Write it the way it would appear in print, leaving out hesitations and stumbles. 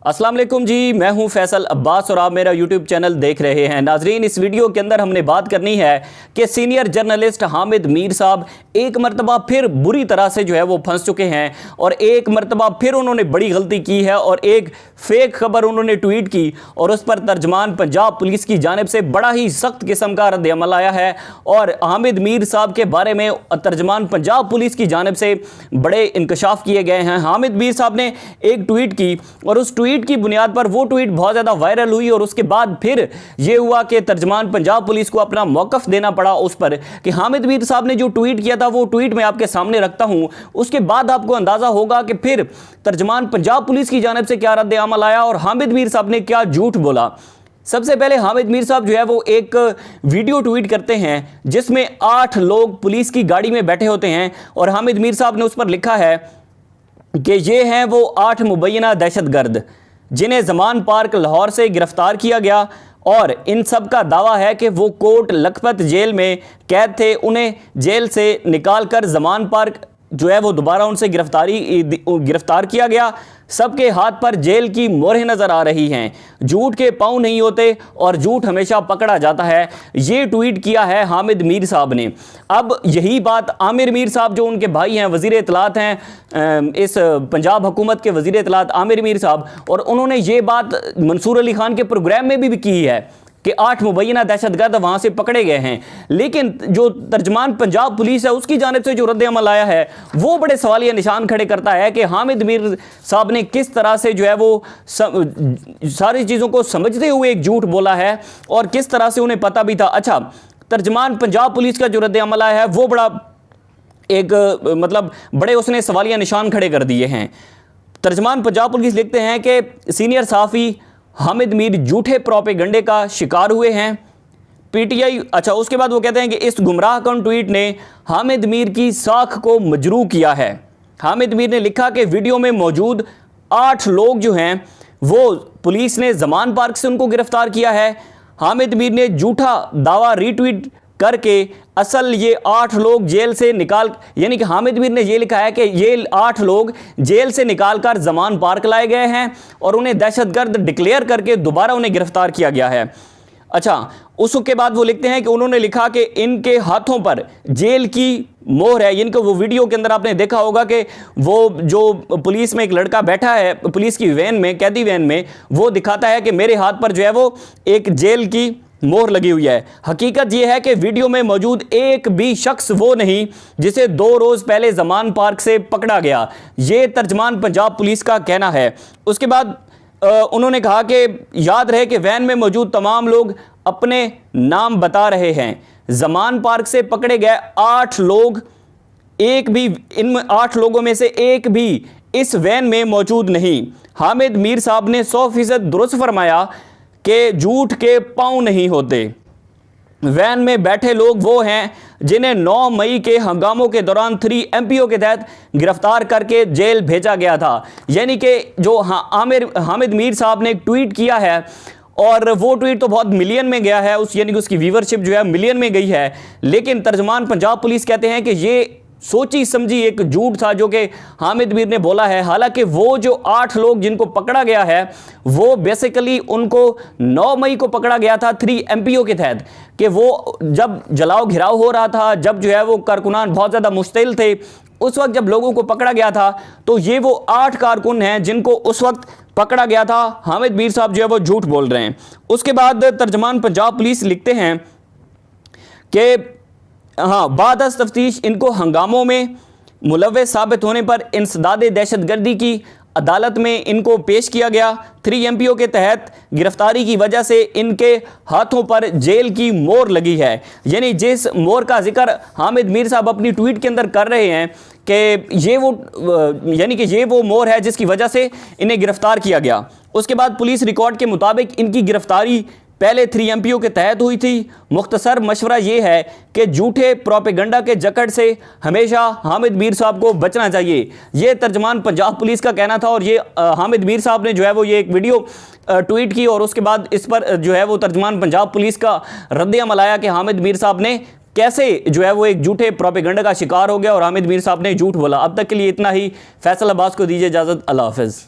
अस्सलाम वालेकुम जी, मैं हूं फैसल अब्बास और आप मेरा यूट्यूब चैनल देख रहे हैं। नाजरीन, इस वीडियो के अंदर हमने बात करनी है कि सीनियर जर्नलिस्ट हामिद मीर साहब एक मरतबा फिर बुरी तरह से वो फंस चुके हैं और एक मरतबा फिर उन्होंने बड़ी गलती की है और एक फेक खबर उन्होंने ट्वीट की और उस पर तर्जमान पंजाब पुलिस की जानिब से बड़ा ही सख्त किस्म का रद्द अमल आया है। और हामिद मीर साहब के बारे में तर्जमान पंजाब पुलिस की जानिब से बड़े इंकशाफ किए गए हैं। हामिद मीर साहब ने एक ट्वीट की और उस ट्वीट की बुनियाद पर वो ट्वीट बहुत ज़्यादा वायरल हुई और उसके बाद फिर ये हुआ कि तर्जमान पंजाब पुलिस को अपना मौक़िफ़ देना पड़ा उस पर कि हामिद मीर साहब ने जो ट्वीट किया था वो ट्वीट मैं आपके सामने रखता हूं। उसके बाद आपको अंदाज़ा होगा कि फिर तर्जमान पंजाब पुलिस की जानिब से क्या रद्द अमल आया और हामिद मीर साहब ने क्या झूठ बोला। सबसे पहले हामिद मीर साहब वो एक वीडियो ट्वीट करते हैं जिसमें 8 लोग पुलिस की गाड़ी में बैठे होते हैं और हामिद मीर साहब ने उस पर लिखा है कि ये हैं वो 8 मुबैना दहशतगर्द जिन्हें ज़मान पार्क लाहौर से गिरफ्तार किया गया और इन सब का दावा है कि वो कोट लखपत जेल में कैद थे। उन्हें जेल से निकाल कर ज़मान पार्क वो दोबारा उनसे गिरफ्तार किया गया। सबके हाथ पर जेल की मोहरें नज़र आ रही हैं। झूठ के पाँव नहीं होते और झूठ हमेशा पकड़ा जाता है। ये ट्वीट किया है हामिद मीर साहब ने। अब यही बात आमिर मीर साहब जो उनके भाई हैं, वज़ीर इत्तलात हैं, इस पंजाब हुकूमत के वज़ीर इत्तलात आमिर मीर साहब, और उन्होंने ये बात मंसूर अली खान के प्रोग्राम में भी की है कि 8 मुबैना दहशतगर्द वहाँ से पकड़े गए हैं। लेकिन जो तर्जमान पंजाब पुलिस है उसकी जानिब से जो रद्द अमल आया है वो बड़े सवालिया निशान खड़े करता है कि हामिद मीर साहब ने किस तरह से वो सारी चीज़ों को समझते हुए एक झूठ बोला है और किस तरह से उन्हें पता भी था। अच्छा, तर्जमान पंजाब पुलिस का जो रद्द अमल आया है वो बड़ा एक बड़े उसने सवालिया निशान खड़े कर दिए हैं। तर्जमान पंजाब पुलिस लिखते हैं कि सीनियर सहाफ़ी हामिद मीर झूठे प्रोपेगंडे का शिकार हुए हैं। पीटीआई। अच्छा, उसके बाद वो कहते हैं कि इस गुमराह कौन ट्वीट ने हामिद मीर की साख को मजरू किया है। हामिद मीर ने लिखा कि वीडियो में मौजूद 8 लोग जो हैं वो पुलिस ने ज़मान पार्क से उनको गिरफ्तार किया है। हामिद मीर ने झूठा दावा रीट्वीट करके असल ये 8 लोग जेल से निकाल, यानी कि हामिद मीर ने ये लिखा है कि ये 8 लोग जेल से निकालकर ज़मान पार्क लाए गए हैं और उन्हें दहशतगर्द डिक्लेयर करके दोबारा उन्हें गिरफ्तार किया गया है। अच्छा, उसके बाद वो लिखते हैं कि उन्होंने लिखा कि इनके हाथों पर जेल की मोहर है। इनको वो वीडियो के अंदर आपने देखा होगा कि वो जो पुलिस में एक लड़का बैठा है पुलिस की वैन में, कैदी वैन में, वो दिखाता है कि मेरे हाथ पर वो एक जेल की मोहर लगी हुई है। हकीकत यह है कि वीडियो में मौजूद एक भी शख्स वो नहीं जिसे 2 रोज़ पहले ज़मान पार्क से पकड़ा गया। ये तर्जमान पंजाब पुलिस का कहना है। उसके बाद उन्होंने कहा कि याद रहे कि वैन में मौजूद तमाम लोग अपने नाम बता रहे हैं। ज़मान पार्क से पकड़े गए 8 लोग, एक भी इन 8 लोगों में से एक भी इस वैन में मौजूद नहीं। हामिद मीर साहब ने 100% दुरुस्त फरमाया कि झूठ के पाँव नहीं होते। वैन में बैठे लोग वो हैं जिन्हें 9 मई के हंगामों के दौरान 3 MPO के तहत गिरफ्तार करके जेल भेजा गया था। यानी कि जो हामिद मीर साहब ने एक ट्वीट किया है और वो ट्वीट तो बहुत मिलियन में गया है, यानी कि उसकी व्यूवरशिप मिलियन में गई है। लेकिन तर्जमान पंजाब पुलिस कहते हैं कि ये सोची समझी एक झूठ था जो कि हामिद मीर ने बोला है। हालांकि वो जो 8 लोग जिनको पकड़ा गया है वो बेसिकली उनको 9 मई को पकड़ा गया था 3 MPO के तहत, कि वो जब जलाओ घिराव हो रहा था, जब वो कारकुनान बहुत ज़्यादा मुश्तिल थे, उस वक्त जब लोगों को पकड़ा गया था तो ये वो 8 कारकुन हैं जिनको उस वक्त पकड़ा गया था। हामिद मीर साहब वो झूठ बोल रहे हैं। उसके बाद तर्जमान पंजाब पुलिस लिखते हैं कि हाँ, बाद तफ्तीश इनको हंगामों में मुलव्वस साबित होने पर इंसदाद दहशतगर्दी की अदालत में इनको पेश किया गया। 3 MPO के तहत गिरफ्तारी की वजह से इनके हाथों पर जेल की मोहर लगी है। यानी जिस मोहर का जिक्र हामिद मीर साहब अपनी ट्वीट के अंदर कर रहे हैं कि ये वो मोहर है जिसकी वजह से इन्हें गिरफ्तार किया गया। उसके बाद पुलिस रिकॉर्ड के मुताबिक इनकी गिरफ्तारी पहले 3 MPO के तहत हुई थी। मुख्तसर मशवरा ये है कि झूठे प्रोपेगंडा के जकड़ से हमेशा हामिद मीर साहब को बचना चाहिए। ये तर्जमान पंजाब पुलिस का कहना था और ये हामिद मीर साहब ने ये एक वीडियो ट्वीट की और उसके बाद इस पर वो तर्जमान पंजाब पुलिस का रद्द अमल आया कि हामिद मीर साहब ने कैसे वो एक झूठे प्रोपेगंडा का शिकार हो गया और हामिद मीर साहब ने झूठ बोला। अब तक के लिए इतना ही। फैसल अब्बास को दीजिए इजाज़त। अल्लाह हाफ़िज़।